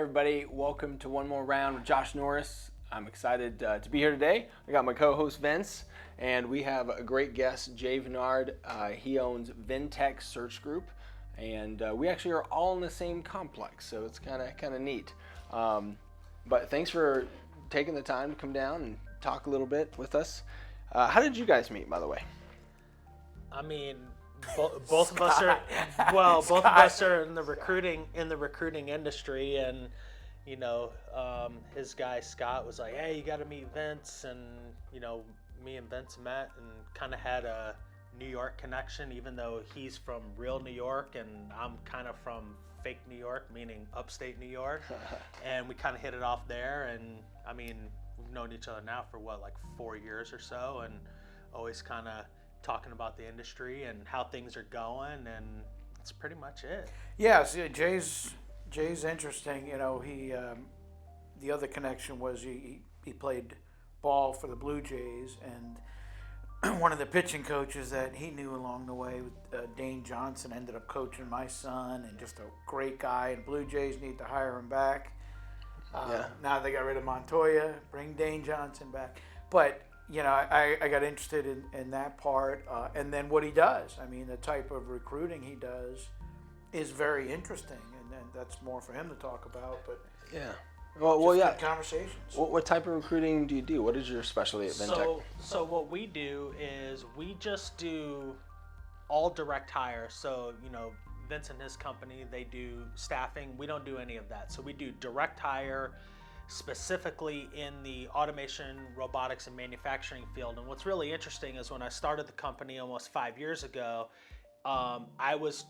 everybody, welcome to one more round with Josh Norris. I'm excited to be here today. I got my co-host Vince, and we have a great guest, Jay Veniard. He owns Ventech Search Group, and we actually are all in the same complex, so it's kind of neat. But thanks for taking the time to come down and talk a little bit with us. How did you guys meet, by the way? I mean, both of us are in the recruiting industry, and his guy Scott was like, "Hey, you got to meet Vince," and me and Vince met and kind of had a New York connection, even though he's from real New York and I'm kind of from fake New York, meaning upstate New York, and we kind of hit it off there. And I mean, we've known each other now for like 4 years or so, and always kind of talking about the industry and how things are going, and that's pretty much it. Yeah, so Jay's interesting. He the other connection was he played ball for the Blue Jays, and one of the pitching coaches that he knew along the way, Dane Johnson, ended up coaching my son, and just a great guy. And Blue Jays need to hire him back. Now they got rid of Montoya, bring Dane Johnson back, but. I got interested in that part, and then what he does. I mean, the type of recruiting he does is very interesting, and that's more for him to talk about. But yeah, good conversations. What type of recruiting do you do? What is your specialty at Ventech? So what we do is we just do all direct hire. So Vince and his company, they do staffing. We don't do any of that. So we do direct hire, specifically in the automation, robotics, and manufacturing field. And what's really interesting is when I started the company almost 5 years ago, I was,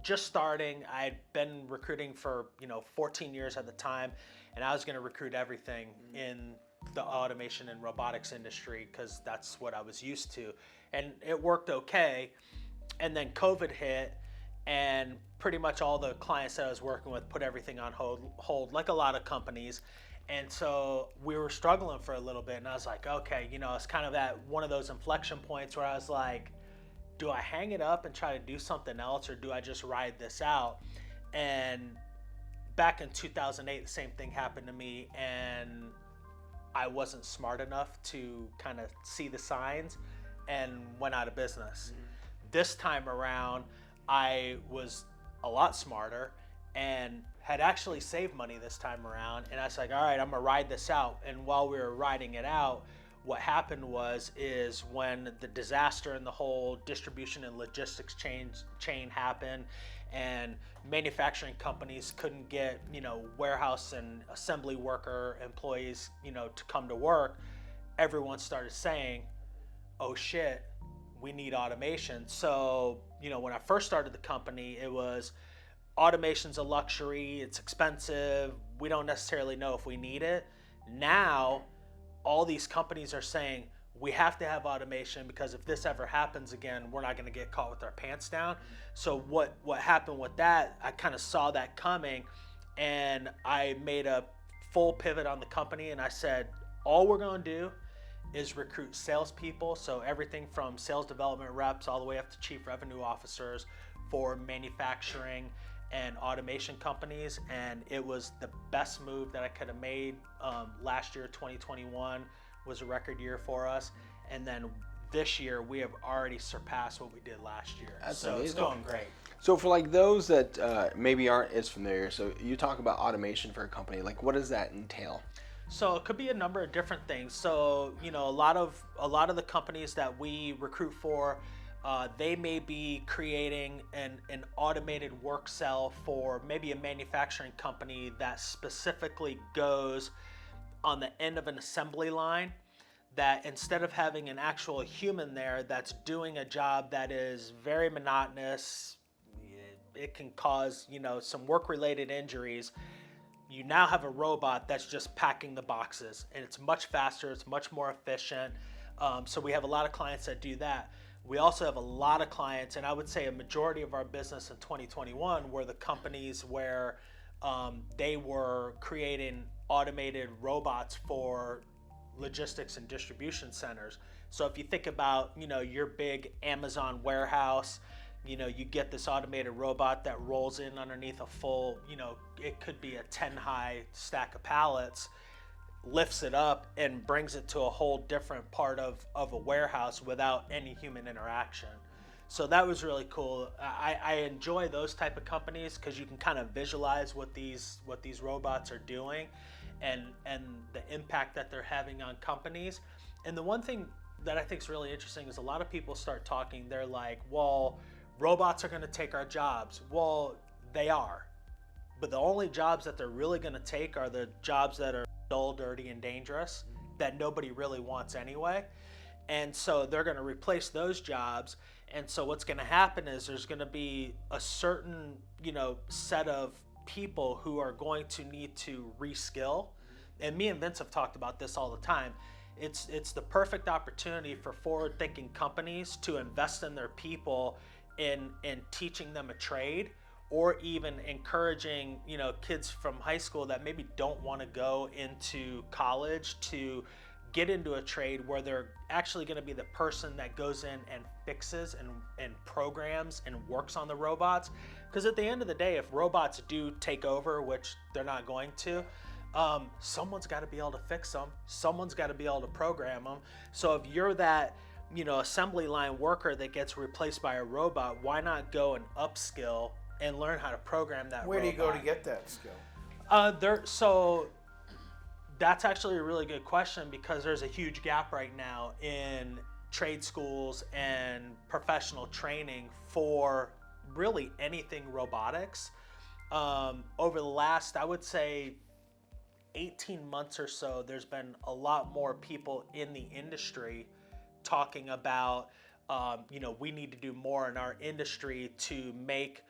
just starting. I had been recruiting for, 14 years at the time, and I was going to recruit everything in the automation and robotics industry because that's what I was used to. And it worked okay. And then COVID hit, and pretty much all the clients that I was working with put everything on hold, like a lot of companies. And so we were struggling for a little bit, and I was like, okay, it's kind of at one of those inflection points where I was like, do I hang it up and try to do something else, or do I just ride this out? And back in 2008, the same thing happened to me, and I wasn't smart enough to kind of see the signs and went out of business. Mm-hmm. This time around, I was a lot smarter and had actually saved money this time around. And I was like, all right, I'm gonna ride this out. And while we were riding it out, what happened is when the disaster in the whole distribution and logistics chain happened, and manufacturing companies couldn't get, warehouse and assembly worker employees, to come to work, everyone started saying, oh shit, we need automation. So, when I first started the company, it was automation's a luxury, it's expensive, we don't necessarily know if we need it. Now, all these companies are saying, we have to have automation because if this ever happens again, we're not going to get caught with our pants down. So what happened with that, I kind of saw that coming, and I made a full pivot on the company, and I said, all we're going to do is recruit salespeople, so everything from sales development reps all the way up to chief revenue officers for manufacturing and automation companies. And it was the best move that I could have made. Last year, 2021, was a record year for us, and then this year we have already surpassed what we did last year. That's so amazing. It's going great. So for like those that maybe aren't as familiar, so you talk about automation for a company, like what does that entail? So it could be a number of different things. So a lot of the companies that we recruit for, they may be creating an automated work cell for maybe a manufacturing company that specifically goes on the end of an assembly line, that instead of having an actual human there that's doing a job that is very monotonous, it can cause some work-related injuries. You now have a robot that's just packing the boxes, and it's much faster, it's much more efficient. So we have a lot of clients that do that. We also have a lot of clients, and I would say a majority of our business in 2021 were the companies where they were creating automated robots for logistics and distribution centers. So if you think about, your big Amazon warehouse, You get this automated robot that rolls in underneath a full, it could be a 10 high stack of pallets, lifts it up and brings it to a whole different part of a warehouse without any human interaction. So that was really cool. I enjoy those type of companies because you can kind of visualize what these robots are doing and the impact that they're having on companies. And the one thing that I think is really interesting is a lot of people start talking, they're like, well, robots are going to take our jobs. Well, they are. But the only jobs that they're really going to take are the jobs that are dull, dirty, and dangerous that nobody really wants anyway. And so they're going to replace those jobs. And so what's going to happen is there's going to be a certain, set of people who are going to need to reskill. And me and Vince have talked about this all the time. It's the perfect opportunity for forward-thinking companies to invest in their people in teaching them a trade, or even encouraging kids from high school that maybe don't want to go into college to get into a trade where they're actually going to be the person that goes in and fixes and programs and works on the robots. Because at the end of the day, if robots do take over, which they're not going to, someone's got to be able to fix them. Someone's got to be able to program them. So if you're that assembly line worker that gets replaced by a robot, why not go and upskill and learn how to program that Where robot? do you go to get that skill? So that's actually a really good question, because there's a huge gap right now in trade schools and professional training for really anything robotics. Over the last, I would say, 18 months or so, there's been a lot more people in the industry talking about, we need to do more in our industry to make,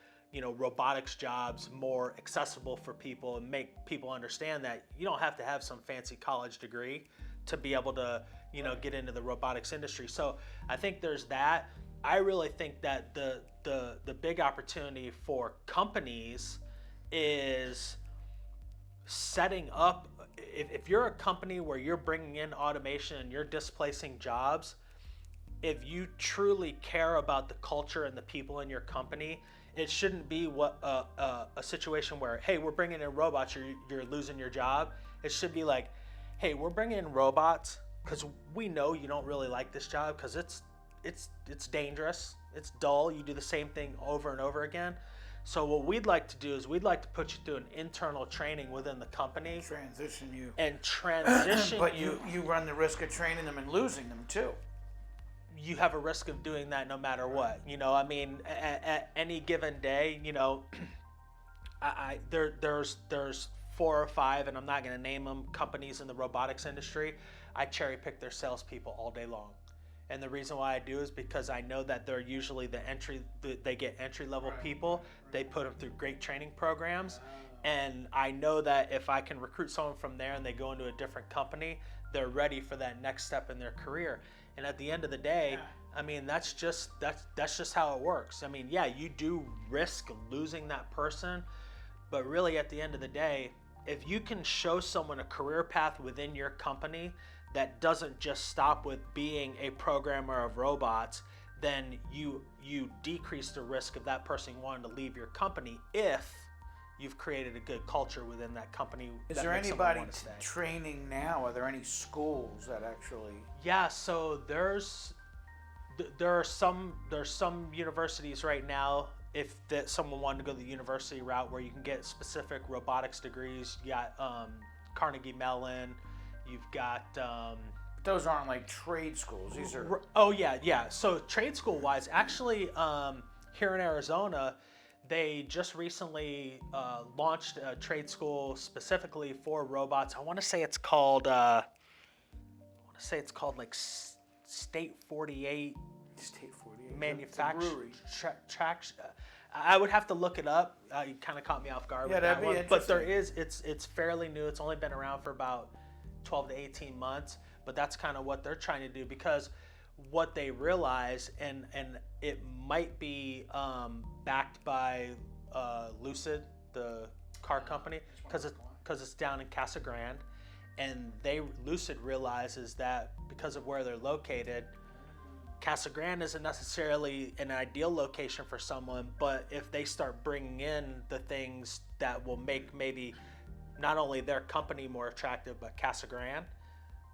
robotics jobs more accessible for people and make people understand that you don't have to have some fancy college degree to be able to, get into the robotics industry. So I think there's that. I really think that the big opportunity for companies is setting up, if you're a company where you're bringing in automation and you're displacing jobs, if you truly care about the culture and the people in your company, it shouldn't be a situation where, hey, we're bringing in robots, you're losing your job. It should be like, hey, we're bringing in robots because we know you don't really like this job because it's dangerous, it's dull, you do the same thing over and over again. So what we'd like to do is we'd like to put you through an internal training within the company. Transition you. And transition but you. you run the risk of training them and losing them too. You have a risk of doing that no matter what. At any given day, there's 4 or 5, and I'm not going to name them, companies in the robotics industry. I cherry pick their salespeople all day long. And the reason why I do is because I know that they're usually they get entry-level people. They put them through great training programs. And I know that if I can recruit someone from there and they go into a different company, they're ready for that next step in their career. And at the end of the day, that's just how it works. You do risk losing that person, but really at the end of the day, if you can show someone a career path within your company that doesn't just stop with being a programmer of robots, then you decrease the risk of that person wanting to leave your company if you've created a good culture within that company. Is there anybody training now? Are there any schools that actually? Yeah, so there are some universities right now. If someone wanted to go the university route where you can get specific robotics degrees, you got Carnegie Mellon. You've got those aren't like trade schools. These are. Oh yeah. So trade school wise, actually, here in Arizona, they just recently launched a trade school specifically for robots. I want to say it's called like State 48. State 48. Manufacturing. I would have to look it up. You kind of caught me off guard with that one. But it's fairly new. It's only been around for about 12 to 18 months, but that's kind of what they're trying to do, because what they realize, and it might be backed by Lucid, the car company, because it's down in Casa Grande, and Lucid realizes that because of where they're located, Casa Grande isn't necessarily an ideal location for someone, but if they start bringing in the things that will make maybe not only their company more attractive, but Casa Grande,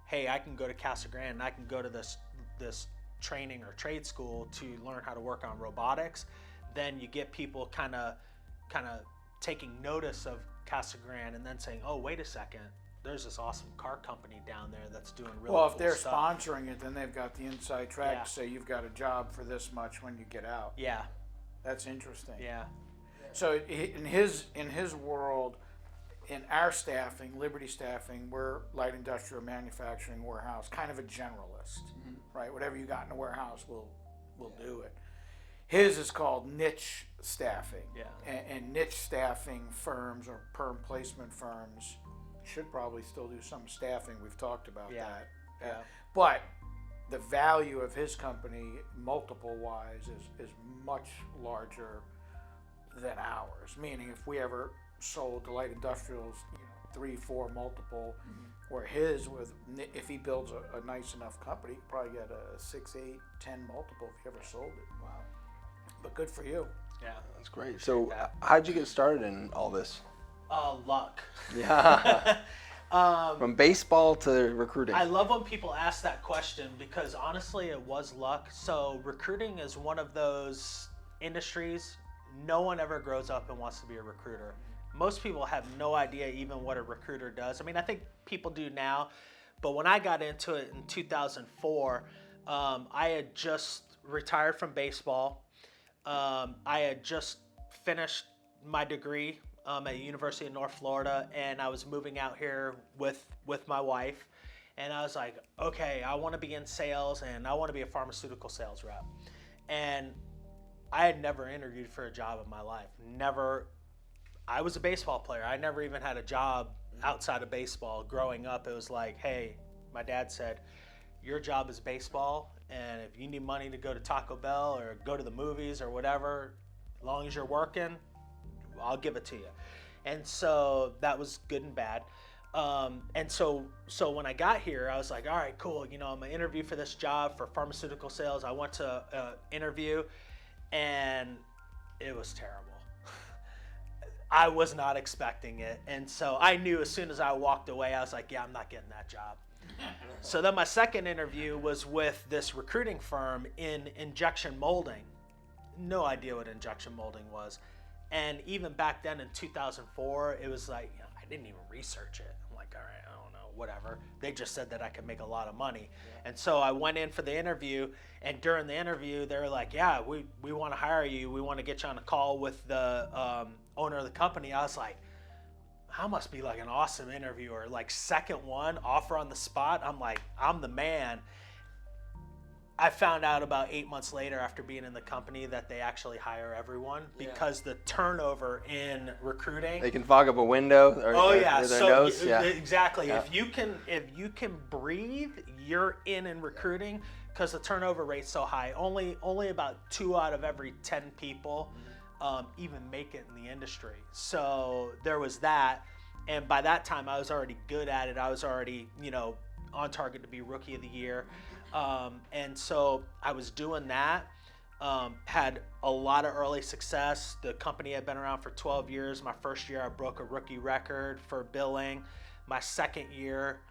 hey, I can go to Casa Grande and I can go to this training or trade school to learn how to work on robotics, then you get people kind of taking notice of Casa Grande and then saying, oh, wait a second, there's this awesome car company down there that's doing really Well, cool if they're stuff. sponsoring it, then they've got the inside track Yeah. to say you've got a job for this much when you get out. Yeah, That's interesting. yeah. So in his world, in our staffing, Liberty Staffing, we're light industrial manufacturing warehouse, kind of a generalist, right? Whatever you got in the warehouse, we'll do it. His is called niche staffing. Yeah. And niche staffing firms or perm placement firms should probably still do some staffing. We've talked about Yeah. that. Yeah. But the value of his company, multiple wise, is much larger than ours. Meaning, if we ever sold to light industrials, 3, 4 multiple, where his if he builds a nice enough company, he could probably get a 6, 8, 10 multiple if he ever sold it. Wow. But good for you. Yeah. That's great. So how'd you get started in all this? Luck. Yeah. From baseball to recruiting. I love when people ask that question because honestly, it was luck. So recruiting is one of those industries, no one ever grows up and wants to be a recruiter. Most people have no idea even what a recruiter does. I mean, I think people do now, but when I got into it in 2004, I had just retired from baseball. I had just finished my degree at the University of North Florida, and I was moving out here with my wife, and I was like, okay, I want to be in sales, and I want to be a pharmaceutical sales rep. And I had never interviewed for a job in my life. Never. I was a baseball player. I never even had a job outside of baseball. Growing up, it was like, hey, my dad said, your job is baseball, and if you need money to go to Taco Bell or go to the movies or whatever, as long as you're working, I'll give it to you. And so that was good and bad. And so when I got here, I was like, all right, cool. I'm going to interview for this job for pharmaceutical sales. I went to interview, and it was terrible. I was not expecting it. And so I knew as soon as I walked away, I was like, yeah, I'm not getting that job. So then my second interview was with this recruiting firm in injection molding. No idea what injection molding was. And even back then in 2004, it was like, I didn't even research it. I'm like, all right, I don't know, whatever. They just said that I could make a lot of money. Yeah. And so I went in for the interview, and during the interview, they were like, yeah, we want to hire you. We want to get you on a call with the owner of the company. I was like, I must be like an awesome interviewer. Like second one, offer on the spot. I'm like, I'm the man. I found out about 8 months later after being in the company that they actually hire everyone because the turnover in recruiting. They can fog up a window or their nose. Yeah. Exactly. Yeah. If you can breathe, you're in recruiting because the turnover rate's so high. Only about 2 out of every 10 people even make it in the industry. So there was that, and by that time I was already good at it. I was already on target to be Rookie of the Year. And so I was doing that, had a lot of early success. The company had been around for 12 years. My first year, I broke a rookie record for billing. My second year,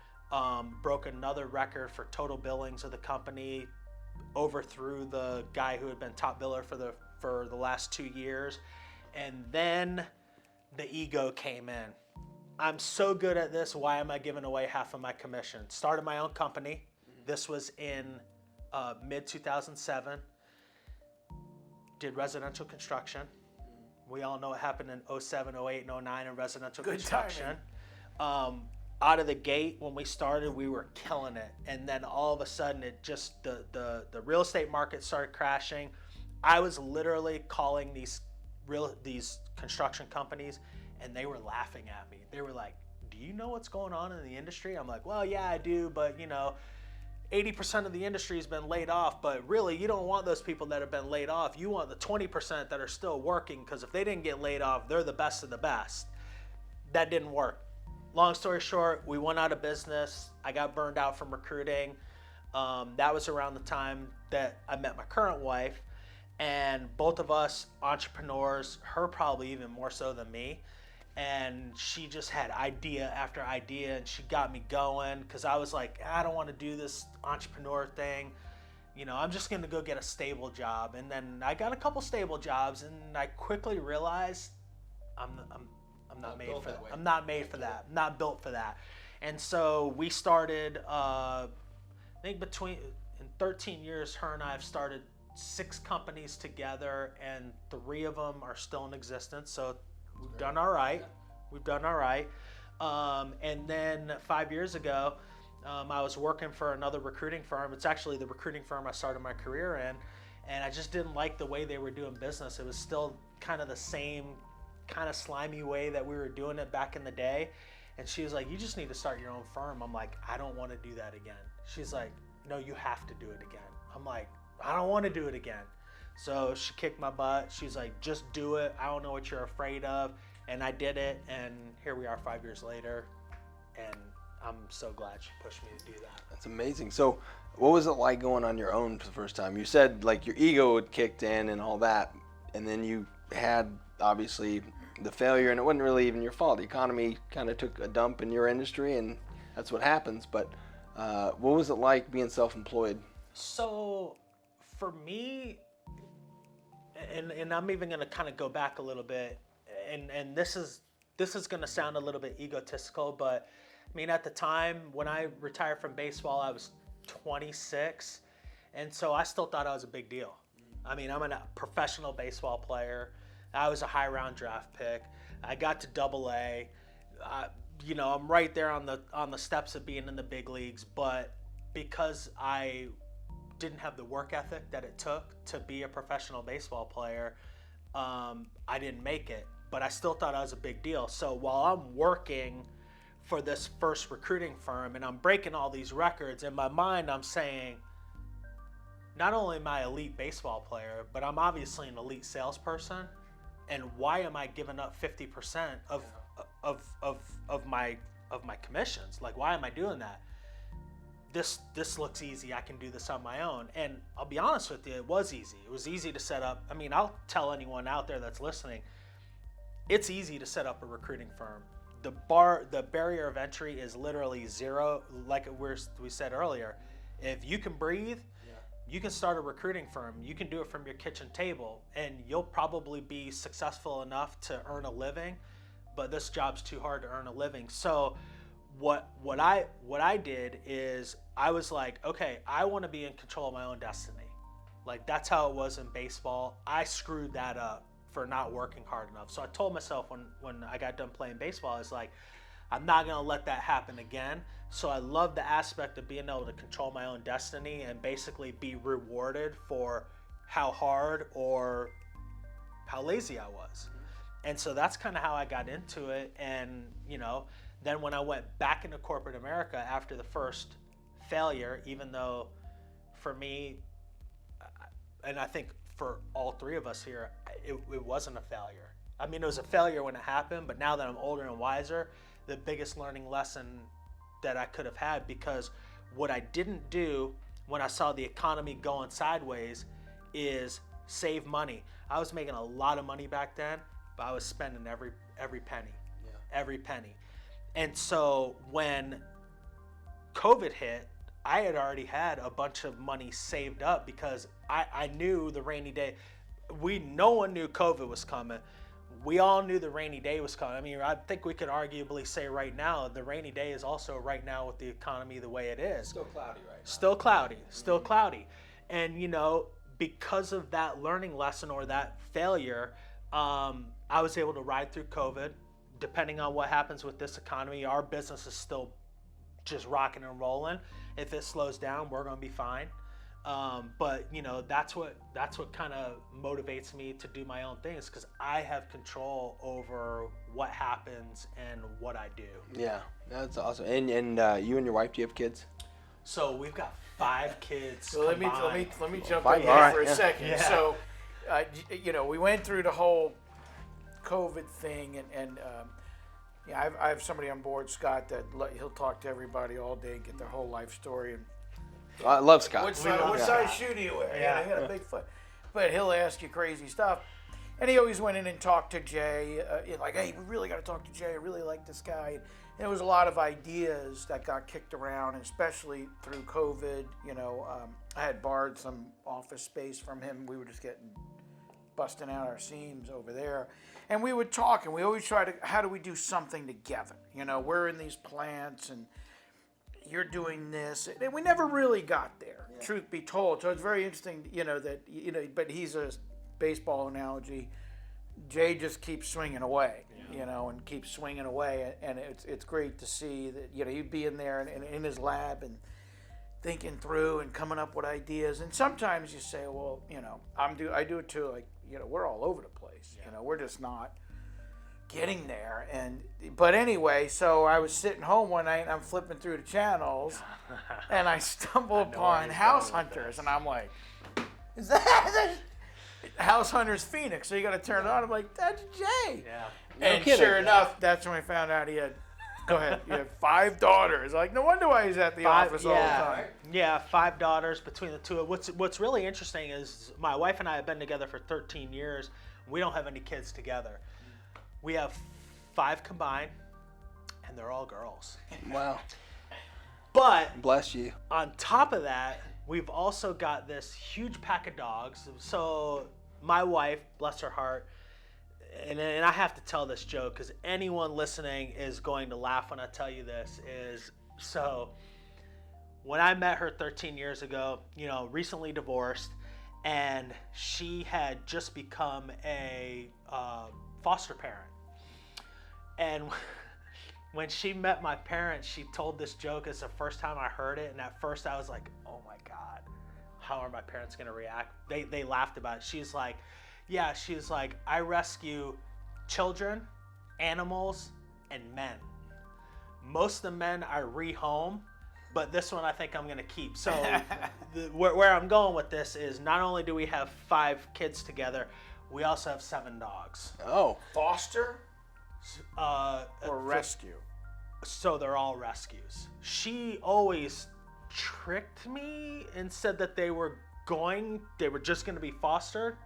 broke another record for total billings of the company, overthrew the guy who had been top biller for the last 2 years. And then the ego came in. I'm so good at this. Why am I giving away half of my commission? Started my own company. This was in mid-2007. Did residential construction. We all know what happened in 07, 08, and 09 in residential construction. Out of the gate, when we started, we were killing it. And then all of a sudden, it just the real estate market started crashing. I was literally calling these construction companies, and they were laughing at me. They were like, do you know what's going on in the industry? I'm like, well, yeah, I do, but 80% of the industry has been laid off, but really you don't want those people that have been laid off. You want the 20% that are still working, because if they didn't get laid off, they're the best of the best. That didn't work. Long story short, we went out of business. I got burned out from recruiting. That was around the time that I met my current wife, and both of us entrepreneurs, her probably even more so than me. And she just had idea after idea, and she got me going because I was like, I don't want to do this entrepreneur thing. I'm just going to go get a stable job. And then I got a couple stable jobs, and I quickly realized I'm not made for that. I'm not made for that. I'm not built for that. And so we started, I think in 13 years, her and I have started 6 companies together, and 3 of them are still in existence. So we've done all right. We've done all right. And then 5 years ago, I was working for another recruiting firm. It's actually the recruiting firm I started my career in. And I just didn't like the way they were doing business. It was still kind of the same kind of slimy way that we were doing it back in the day. And she was like, you just need to start your own firm. I'm like, I don't want to do that again. She's like, no, you have to do it again. I'm like, I don't want to do it again. So she kicked my butt. She's like, just do it. I don't know what you're afraid of. And I did it. And here we are 5 years later. And I'm so glad she pushed me to do that. That's amazing. So what was it like going on your own for the first time? You said like your ego had kicked in and all that. And then you had obviously the failure, and it wasn't really even your fault. The economy kind of took a dump in your industry, and that's what happens. But what was it like being self-employed? So for me, and I'm even going to kind of go back a little bit, and this is going to sound a little bit egotistical, but I mean, at the time when I retired from baseball, I was 26, and so I still thought I was a big deal. I mean, I'm a professional baseball player. I was a high round draft pick. I got to AA. I'm right there on the steps of being in the big leagues, but because I didn't have the work ethic that it took to be a professional baseball player, I didn't make it. But I still thought I was a big deal. So while I'm working for this first recruiting firm and I'm breaking all these records, in my mind I'm saying, not only am I an elite baseball player, but I'm obviously an elite salesperson. And why am I giving up 50% of my commissions? Like, why am I doing that? This looks easy. I can do this on my own. And I'll be honest with you, it was easy. It was easy to set up. I mean, I'll tell anyone out there that's listening, it's easy to set up a recruiting firm. The barrier of entry is literally zero. Like we said earlier, if you can breathe, you can start a recruiting firm. You can do it from your kitchen table, and you'll probably be successful enough to earn a living, but this job's too hard to earn a living. So what I did is I was like, okay, I want to be in control of my own destiny. Like, that's how it was in baseball. I screwed that up for not working hard enough. So I told myself when I got done playing baseball, I was like, I'm not going to let that happen again. So I love the aspect of being able to control my own destiny and basically be rewarded for how hard or how lazy I was. And so that's kind of how I got into it. And, then when I went back into corporate America after the first failure, even though for me, and I think for all 3 of us here, it wasn't a failure. I mean, it was a failure when it happened, but now that I'm older and wiser, the biggest learning lesson that I could have had, because what I didn't do when I saw the economy going sideways is save money. I was making a lot of money back then, but I was spending every penny, every penny. And so when COVID hit, I had already had a bunch of money saved up because I knew the rainy day. No one knew COVID was coming. We all knew the rainy day was coming. I mean, I think we could arguably say right now, the rainy day is also right now with the economy the way it is. Still cloudy right now. Still cloudy. And, because of that learning lesson or that failure, I was able to ride through COVID. Depending on what happens with this economy, our business is still just rocking and rolling. If it slows down, we're going to be fine. But that's what kind of motivates me to do my own things, because I have control over what happens and what I do. Yeah, that's awesome. And you and your wife, do you have kids? So we've got 5 kids. So let me jump in All right, for a yeah. second. Yeah. So, we went through the whole COVID thing, and I have somebody on board, Scott, that he'll talk to everybody all day and get their whole life story. And I love Scott. What love size shoe do you wear? Yeah. He had a big foot. But he'll ask you crazy stuff. And he always went in and talked to Jay, like, hey, we really got to talk to Jay. I really like this guy. And there was a lot of ideas that got kicked around, and especially through COVID. I had borrowed some office space from him. We were just busting out our seams over there. And we would talk, and we always try to, how do we do something together? We're in these plants, and you're doing this. And we never really got there, truth be told. So it's very interesting, but he's a baseball analogy. Jay just keeps swinging away, and keeps swinging away. And it's great to see that, he'd be in there and in his lab and thinking through and coming up with ideas. And sometimes you say, well, I do it too. Like, we're all over the place. We're just not getting there. But anyway, so I was sitting home one night and I'm flipping through the channels and I stumble upon House Hunters, and I'm like, is that House Hunters Phoenix? So you got to turn it on. I'm like, that's Jay. Yeah. And sure enough, that's when I found out he had. Go ahead. You have 5 daughters. Like, no wonder why he's at the office all the time. Yeah, 5 daughters between the two. What's really interesting is my wife and I have been together for 13 years. We don't have any kids together. We have 5 combined, and they're all girls. Wow. But Bless you. on top of that, we've also got this huge pack of dogs. So my wife, bless her heart, and I have to tell this joke because anyone listening is going to laugh when I tell you this, is so when I met her 13 years ago, recently divorced, and she had just become a foster parent. And when she met my parents, she told this joke. It's the first time I heard it, and at first I was like, oh my God, how are my parents gonna react? They laughed about it. She's like, I rescue children, animals, and men. Most of the men I rehome, but this one I think I'm gonna keep. So where I'm going with this is not only do we have 5 kids together, we also have 7 dogs. Oh. Foster Or rescue? So they're all rescues. She always tricked me and said that they were just gonna be fostered,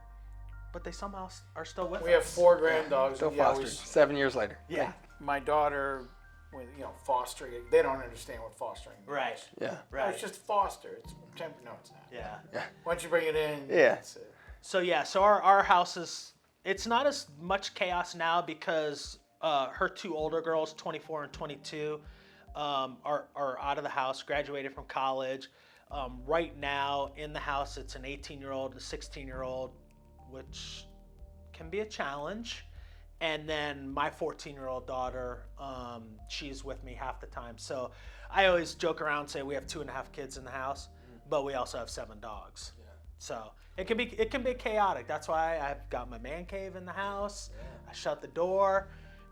but they somehow are still with us. We have 4 grand dogs. Still We fostered. always- 7 years later. Yeah. My daughter, with fostering, they don't understand what fostering is. Right. Yeah. Oh, Right. it's just foster. It's no, it's not. Yeah. Once you bring it in, Yeah. it's, So our house it's not as much chaos now because her 2 older girls, 24 and 22, are out of the house, graduated from college. Right now in the house, it's an 18-year-old and a 16-year-old, which can be a challenge. And then my 14-year-old daughter, she's with me half the time. So I always joke around and say we have 2.5 kids in the house, but we also have 7 dogs. Yeah. So it can be chaotic. That's why I've got my man cave in the house. Yeah. I shut the door.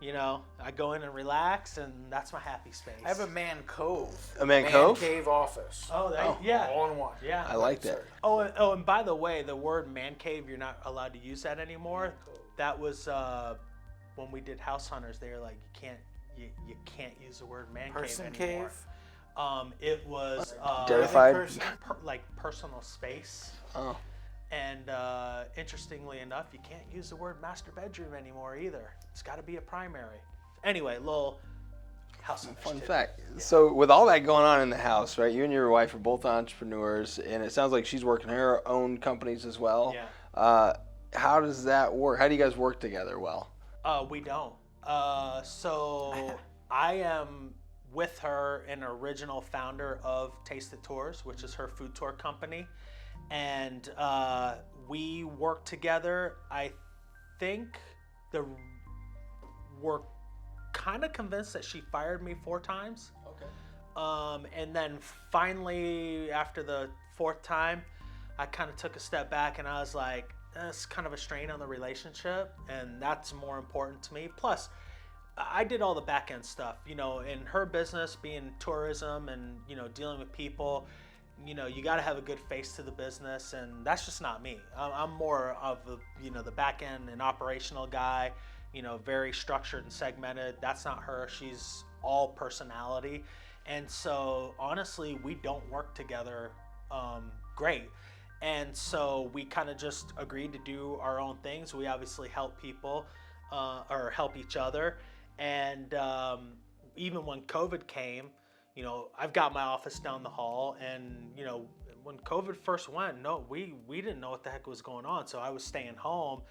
I go in and relax, and that's my happy space. I have a man cove. A man cove? cave office. Yeah. All in one. Yeah. I like that. And by the way, the word man cave, you're not allowed to use that anymore. That was when we did House Hunters. They were like, you can't use the word man Person cave anymore. It was Identified. like personal space. Oh. And interestingly enough, you can't use the word master bedroom anymore either. It's got to be a primary. Anyway, little House Hunters Fun tip. fact. So with all that going on in the house, right? You and your wife are both entrepreneurs, and it sounds like she's working her own companies as well. Yeah. How does that work? How do you guys work together well? We don't. So I am with her an original founder of Taste It Tours, which is her food tour company. And we work together. I think we're kind of convinced that she fired me 4 times. Okay. And then finally, after the 4th time, I kind of took a step back and I was like, it's kind of a strain on the relationship, and that's more important to me. Plus, I did all the back end stuff, in her business, being tourism and, dealing with people. You got to have a good face to the business, and that's just not me. I'm more of the back end and operational guy, very structured and segmented. That's not her. She's all personality. And so honestly, we don't work together great. And so we kind of just agreed to do our own things. We obviously help people or help each other. And even when COVID came, I've got my office down the hall, and when COVID first went, we didn't know what the heck was going on. So I was staying home.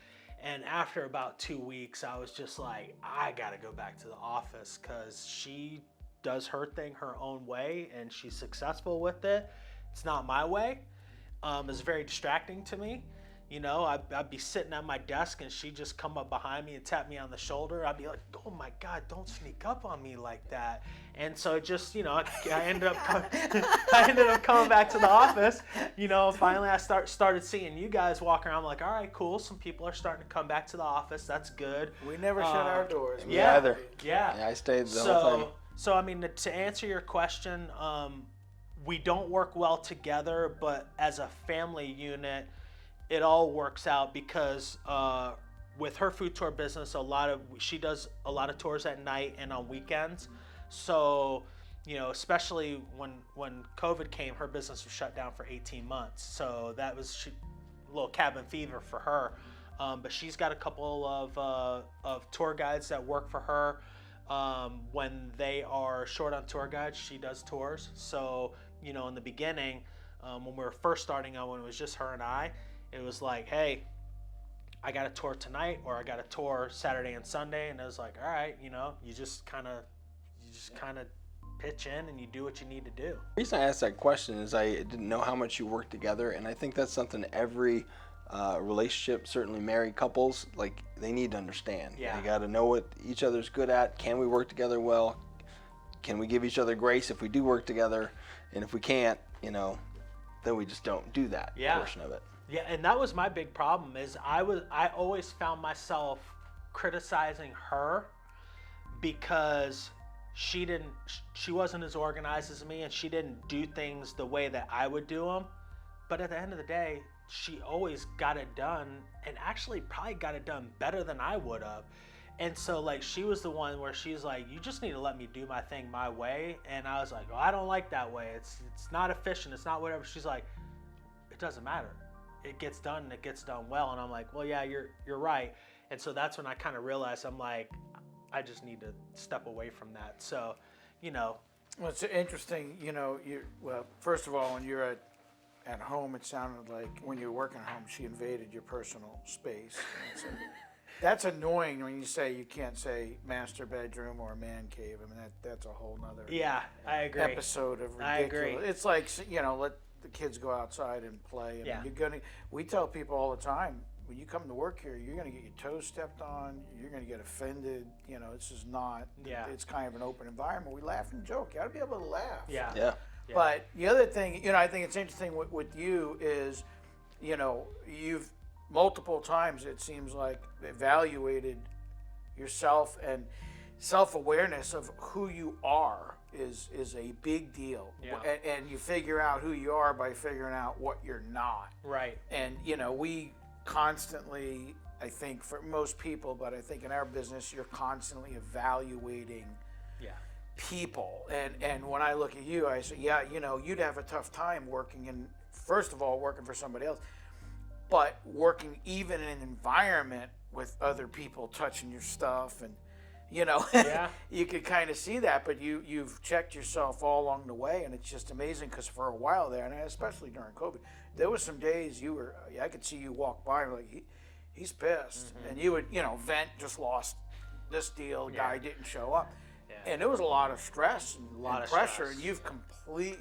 And after about 2 weeks, I was just like, I got to go back to the office, because she does her thing her own way and she's successful with it. It's not my way. It's very distracting to me. I'd be sitting at my desk and she'd just come up behind me and tap me on the shoulder. I'd be like, oh my God, don't sneak up on me like that. And so it just, I ended up coming back to the office. Finally I started seeing you guys walk around. I'm like, all right, cool. Some people are starting to come back to the office. That's good. We never shut our doors. Me either. Yeah. I stayed the whole time. So, I mean, to answer your question, we don't work well together, but as a family unit, it all works out, because with her food tour business, she does a lot of tours at night and on weekends. So, especially when COVID came, her business was shut down for 18 months. So that was a little cabin fever for her. But she's got a couple of tour guides that work for her. When they are short on tour guides, she does tours. So, in the beginning, when we were first starting out, when it was just her and I, it was like, hey, I got a tour tonight, or I got a tour Saturday and Sunday. And it was like, all right, you just kind of pitch in and you do what you need to do. The reason I asked that question is I didn't know how much you work together, and I think that's something every relationship, certainly married couples, like, they need to understand. Yeah. You got to know what each other's good at. Can we work together well? Can we give each other grace if we do work together? And if we can't, then we just don't do that portion of it. Yeah, and that was my big problem. Is I always found myself criticizing her because she wasn't as organized as me, and she didn't do things the way that I would do them. But at the end of the day, she always got it done, and actually probably got it done better than I would have. And so, like, she was the one where she's like, you just need to let me do my thing my way. And I was like, well, I don't like that way. It's not efficient. It's not whatever. She's like, it doesn't matter. It gets done, and it gets done well. And I'm like, well, yeah, you're right. And so that's when I kind of realized, I'm like, I just need to step away from that. So, Well, it's interesting, well, first of all, when you're at home, it sounded like when you were working at home, she invaded your personal space. That's annoying when you say you can't say master bedroom or man cave. I mean, that's a whole nother I agree. episode of ridiculous. I agree. It's like, let the kids go outside and play. And we tell people all the time, when you come to work here, you're going to get your toes stepped on. You're going to get offended. This is not. Yeah. It's kind of an open environment. We laugh and joke. You got to be able to laugh. Yeah. But the other thing, I think it's interesting with you is, you've multiple times, it seems like, evaluated yourself, and self-awareness of who you are is a big deal. Yeah. And you figure out who you are by figuring out what you're not. Right. And, we constantly, I think for most people, but I think in our business, you're constantly evaluating people. And when I look at you, I say, you'd have a tough time working first of all, working for somebody else, but working even in an environment with other people touching your stuff, and you could kind of see that. But you've checked yourself all along the way, and it's just amazing, because for a while there, and especially during COVID, there was some days I could see you walk by and like, he's pissed, and you would Vent just lost this deal, guy didn't show up. And there was a lot of stress and a lot of pressure, and you've completely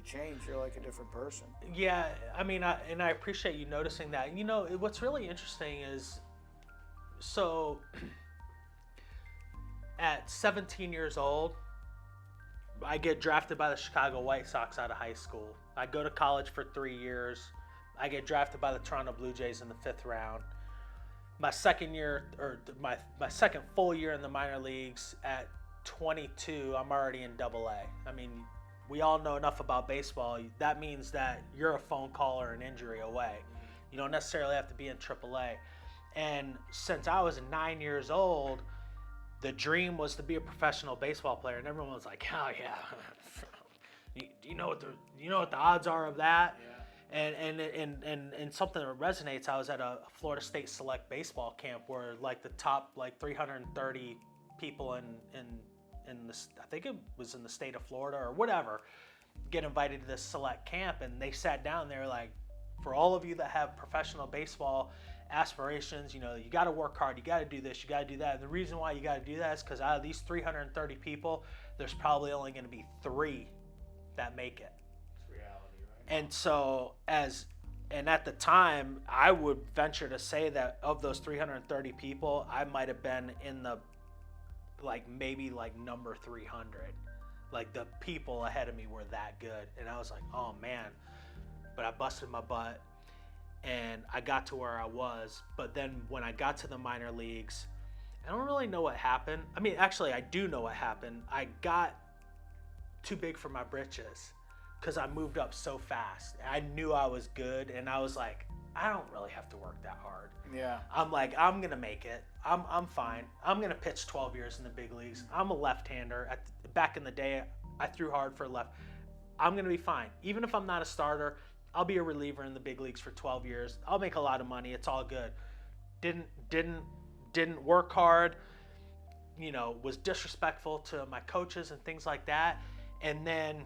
changed. You're like a different person. Yeah, I mean, I appreciate you noticing that. What's really interesting is, so at 17 years old, I get drafted by the Chicago White Sox out of high school. I go to college for 3 years. I get drafted by the Toronto Blue Jays in the 5th round. My second year, or my second full year in the minor leagues, at 22, I'm already in AA. I mean, we all know enough about baseball. That means that you're a phone call or an injury away. You don't necessarily have to be in AAA. And since I was 9 years old, the dream was to be a professional baseball player. And everyone was like, oh yeah, do you know what the odds are of that? And something that resonates. I was at a Florida State Select baseball camp where like the top like 330 people in this, I think it was in the state of Florida or whatever, get invited to this select camp, and they sat down. They were like, for all of you that have professional baseball aspirations, you got to work hard, you got to do this, you got to do that. And the reason why you got to do that is because out of these 330 people, there's probably only going to be 3 that make it. It's reality, right? And so and at the time, I would venture to say that of those 330 people, I might have been in the maybe number 300. Like the people ahead of me were that good. And I was like, oh man. But I busted my butt and I got to where I was. But then when I got to the minor leagues, I don't really know what happened. I mean, actually, I do know what happened. I got too big for my britches because I moved up so fast. I knew I was good, and I was like, I don't really have to work that hard. Yeah. I'm like, I'm gonna make it. I'm fine. I'm gonna pitch 12 years in the big leagues. I'm a left-hander. Back in the day, I threw hard for left. I'm gonna be fine. Even if I'm not a starter, I'll be a reliever in the big leagues for 12 years. I'll make a lot of money. It's all good. Didn't work hard. Was disrespectful to my coaches and things like that. And then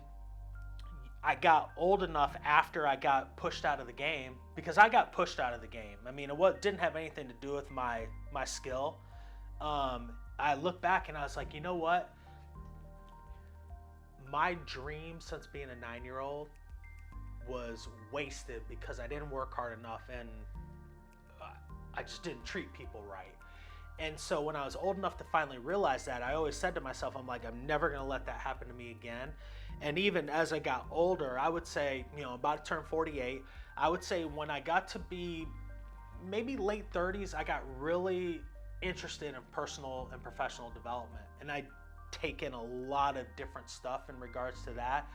I got old enough after I got pushed out of the game, because I got pushed out of the game. I mean, it didn't have anything to do with my skill. I look back and I was like, you know what? My dream since being a 9-year-old was wasted because I didn't work hard enough and I just didn't treat people right. And so when I was old enough to finally realize that, I always said to myself, I'm like, I'm never going to let that happen to me again. And even as I got older, I would say, about to turn 48, I would say when I got to be maybe late 30s, I got really interested in personal and professional development. And I take in a lot of different stuff in regards to that.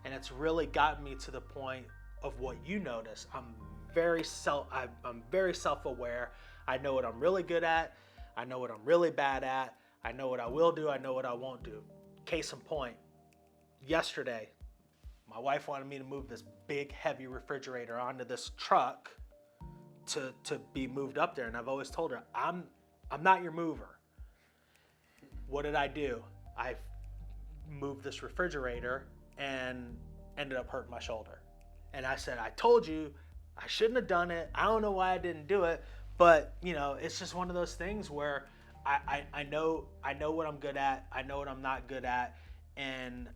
And it's really gotten me to the point of what you notice. I'm very self-aware. I know what I'm really good at. I know what I'm really bad at. I know what I will do. I know what I won't do. Case in point, yesterday, my wife wanted me to move this big, heavy refrigerator onto this truck to be moved up there. And I've always told her, I'm not your mover. What did I do? I moved this refrigerator and ended up hurting my shoulder. And I said, I told you I shouldn't have done it. I don't know why I didn't do it. But, it's just one of those things where I know what I'm good at. I know what I'm not good at. And,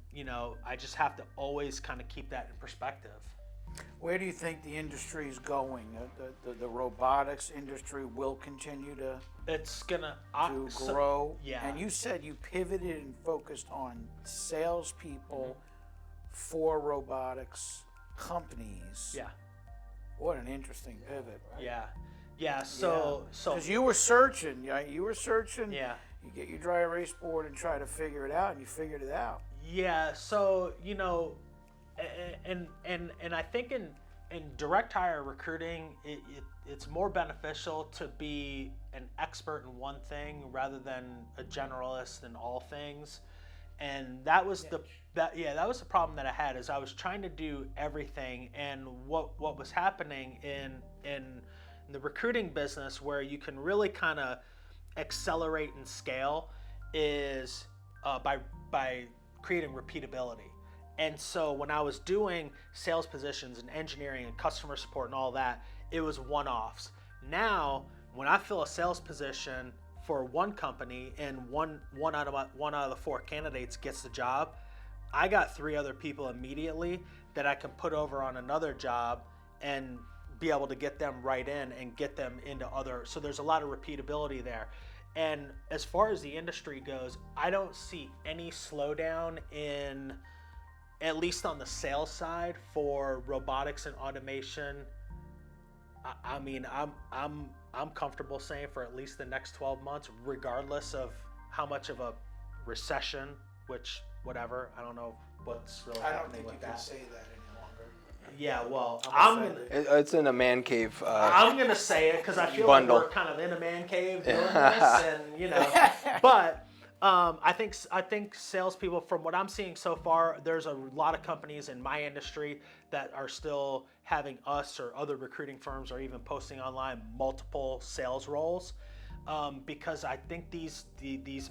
I just have to always kind of keep that in perspective. Where do you think the industry is going? The robotics industry will continue to So, grow? yeah. And you said you pivoted and focused on salespeople for robotics companies. Yeah. What an interesting pivot. Right? Yeah. So because you were searching, yeah. You Yeah. You get your dry erase board and try to figure it out, and you figured it out. Yeah. So and I think in direct hire recruiting, it's more beneficial to be an expert in one thing rather than a generalist in all things. And that was the problem that I had, is I was trying to do everything. And what was happening in the recruiting business, where you can really kind of accelerate and scale, is by creating repeatability. And so when I was doing sales positions and engineering and customer support and all that, it was one-offs. Now, when I fill a sales position for one company and one out of the 4 candidates gets the job, I got 3 other people immediately that I can put over on another job and be able to get them right in and get them into other. So there's a lot of repeatability there. And as far as the industry goes, I don't see any slowdown in, at least on the sales side, for robotics and automation. I mean, I'm comfortable saying for at least the next 12 months, regardless of how much of a recession, which whatever, I don't know what's really happening with that. I don't think you can say that any longer. Yeah, well, It's in a man cave. I'm gonna say it because I feel bundle. like we're kind of in a man cave doing this, and but I think salespeople, from what I'm seeing so far, there's a lot of companies in my industry that are still having us or other recruiting firms or even posting online multiple sales roles, because I think these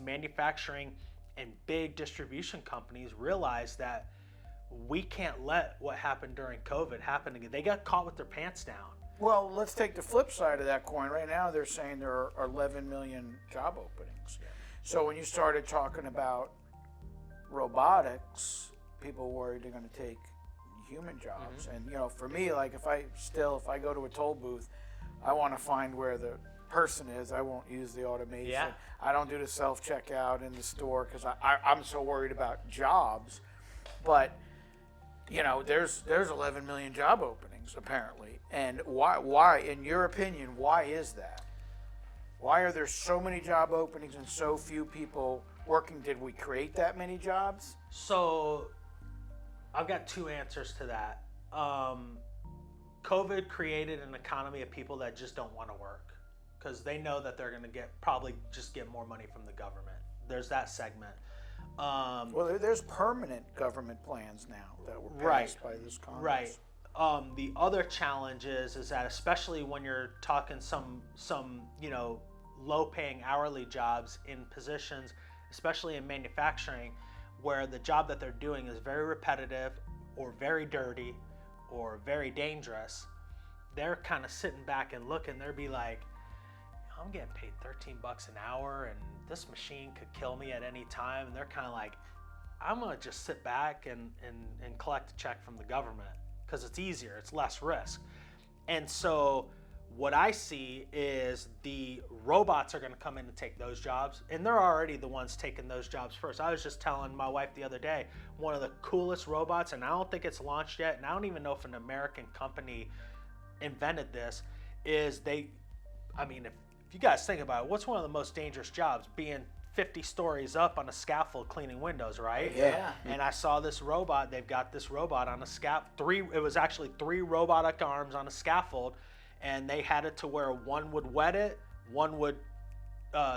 manufacturing and big distribution companies realize that we can't let what happened during COVID happen again. They got caught with their pants down. Well, let's take the flip side of that coin. Right now, they're saying there are 11 million job openings. So when you started talking about robotics, people worried they're going to take human jobs. And for me, like if I go to a toll booth, I want to find where the person is. I won't use the automation. Yeah. I don't do the self checkout in the store because I'm so worried about jobs. But there's 11 million job openings apparently. And why, in your opinion, why is that? Why are there so many job openings and so few people working? Did we create that many jobs? So I've got two answers to that. COVID created an economy of people that just don't want to work because they know that they're going to probably get more money from the government. There's that segment. Well, there's permanent government plans now that were passed by this Congress. Right. The other challenge is that especially when you're talking some low-paying hourly jobs in positions, especially in manufacturing, where the job that they're doing is very repetitive or very dirty or very dangerous, they're kind of sitting back and looking. They'll be like, I'm getting paid $13 an hour and this machine could kill me at any time. And they're kind of like, I'm going to just sit back and collect a check from the government because it's easier, it's less risk. And so what I see is the robots are going to come in and take those jobs, and they're already the ones taking those jobs first. I was just telling my wife the other day, one of the coolest robots, and I don't think it's launched yet, and I don't even know if an American company invented this, is if you guys think about it, what's one of the most dangerous jobs? Being 50 stories up on a scaffold cleaning windows, right? Yeah. And I saw this robot, they've got this robot on a scaffold, it was actually 3 robotic arms on a scaffold, and they had it to where one would wet it, one would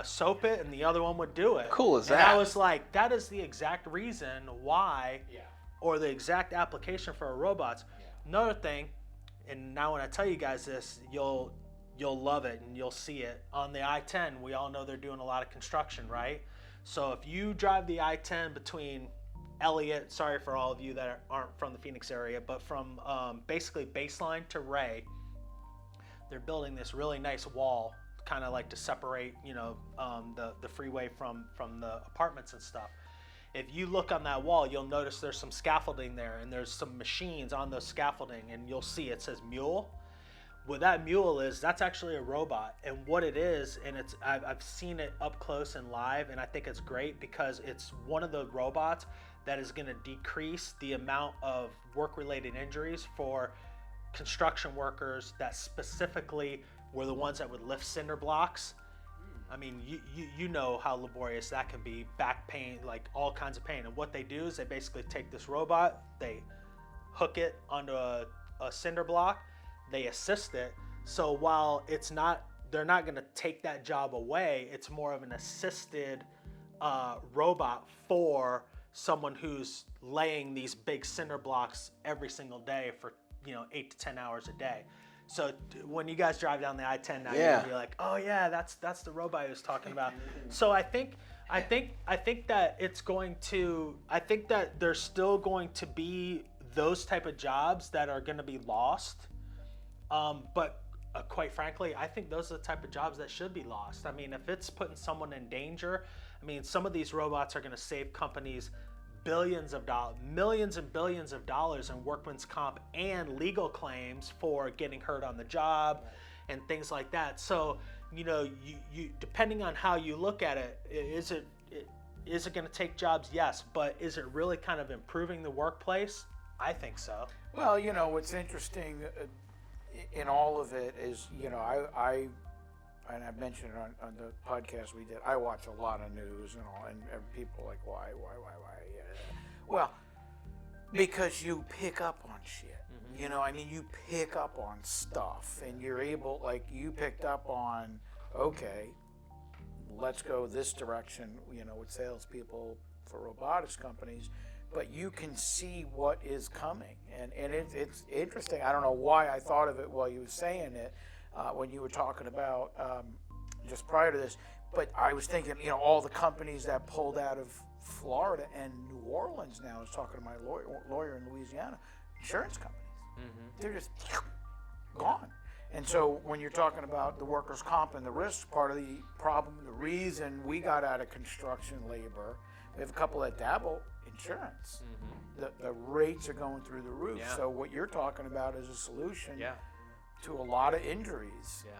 soap it, and the other one would do it. Cool as and that. I was like, that is the exact reason why, or the exact application for our robots. Another thing, and now when I tell you guys this, you'll love it and you'll see it. On the I-10, we all know they're doing a lot of construction, right? So if you drive the I-10 between Elliott, sorry for all of you that aren't from the Phoenix area, but from basically Baseline to Ray, they're building this really nice wall, kind of like to separate, the freeway from the apartments and stuff. If you look on that wall, you'll notice there's some scaffolding there, and there's some machines on those scaffolding, and you'll see it says mule. What that mule is, that's actually a robot, and what it is, and I've seen it up close and live, and I think it's great because it's one of the robots that is going to decrease the amount of work-related injuries for construction workers that specifically were the ones that would lift cinder blocks. I mean, you know how laborious that can be, back pain, like all kinds of pain. And what they do is they basically take this robot, they hook it onto a cinder block, they assist it. So while they're not going to take that job away, it's more of an assisted robot for someone who's laying these big cinder blocks every single day for 8 to 10 hours a day. So when you guys drive down the I-10 now, you're gonna be like, oh yeah, that's the robot I was talking about. So I think that I think that there's still going to be those type of jobs that are going to be lost. But quite frankly, I think those are the type of jobs that should be lost. I mean, if it's putting someone in danger, some of these robots are going to save companies billions of dollars, millions and billions of dollars in workman's comp and legal claims for getting hurt on the job and things like that. So, you depending on how you look at it, is it going to take jobs? Yes, but is it really kind of improving the workplace? I think so. Well, what's interesting in all of it is, and I mentioned it on the podcast we did, I watch a lot of news and all, and people are like, why? Yeah. Well, because you pick up on shit. Mm-hmm. You pick up on stuff, and you're able, like you picked up on, okay, let's go this direction, with salespeople for robotics companies. But you can see what is coming, and it's interesting. I don't know why I thought of it while you were saying it, when you were talking about just prior to this. But I was thinking, all the companies that pulled out of Florida and New Orleans now. I was talking to my lawyer in Louisiana, insurance companies. They're just gone. And so when you're talking about the workers' comp and the risk, part of the problem, the reason we got out of construction labor, we have a couple that dabble insurance. The rates are going through the roof. Yeah. So what you're talking about is a solution Yeah. to a lot of injuries. Yeah.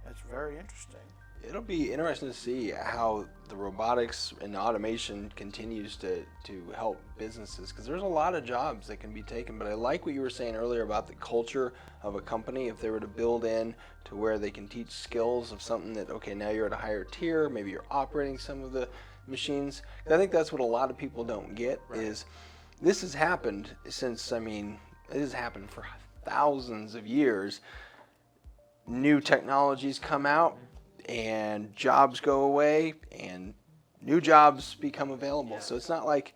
That's very interesting. It'll be interesting to see how the robotics and automation continues to help businesses, because there's a lot of jobs that can be taken. But I like what you were saying earlier about the culture of a company. If they were to build in to where they can teach skills of something that, okay, now you're at a higher tier, maybe you're operating some of the machines. I think that's what a lot of people don't get. Right. Is this has happened since, it has happened for thousands of years. New technologies come out, and jobs go away, and new jobs become available. Yeah. So it's not like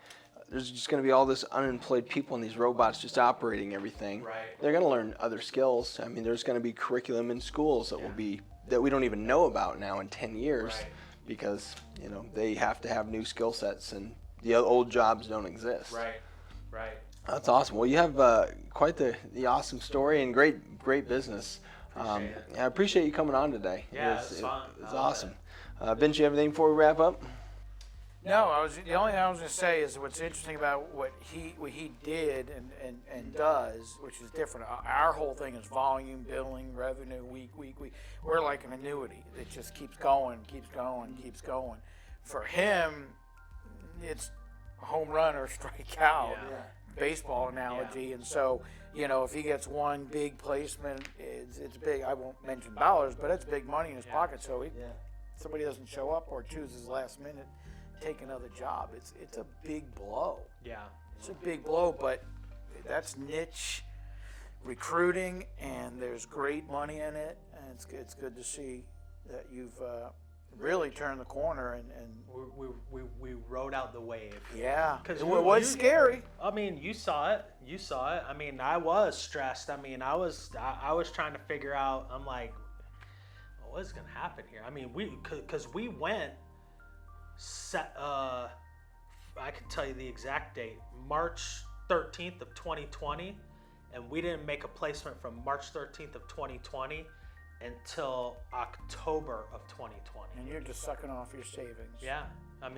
there's just going to be all this unemployed people and these robots just operating everything. Right. They're going to learn other skills. There's going to be curriculum in schools that that we don't even know about now in 10 years, because they have to have new skill sets, and the old jobs don't exist. Right. That's awesome. Well, you have quite the awesome story and great business. I appreciate you coming on today. Yeah, it's fun. It's awesome. Vince, you have anything before we wrap up? No, the only thing I was going to say is what's interesting about what he did and does, which is different. Our whole thing is volume, billing, revenue, week. We're like an annuity. It just keeps going. For him, it's a home run or strike out, baseball analogy. And so, if he gets one big placement, it's big. I won't mention dollars, but it's big money in his pocket. So somebody doesn't show up or chooses last minute, take another job. It's a big blow. Yeah. It's a big blow, but that's niche recruiting, and there's great money in it, and it's good to see that you've really turned the corner and we rode out the wave. Yeah, because it was scary. You saw it. I was stressed. I was trying to figure out. I'm like, what's gonna happen here? Because we went. I can tell you the exact date, March 13th of 2020, and we didn't make a placement from March 13th of 2020 until October of 2020. And you're just sucking off your savings. Yeah, but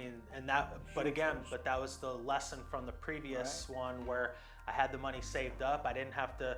that was the lesson from the previous one, where I had the money saved up. I didn't have to,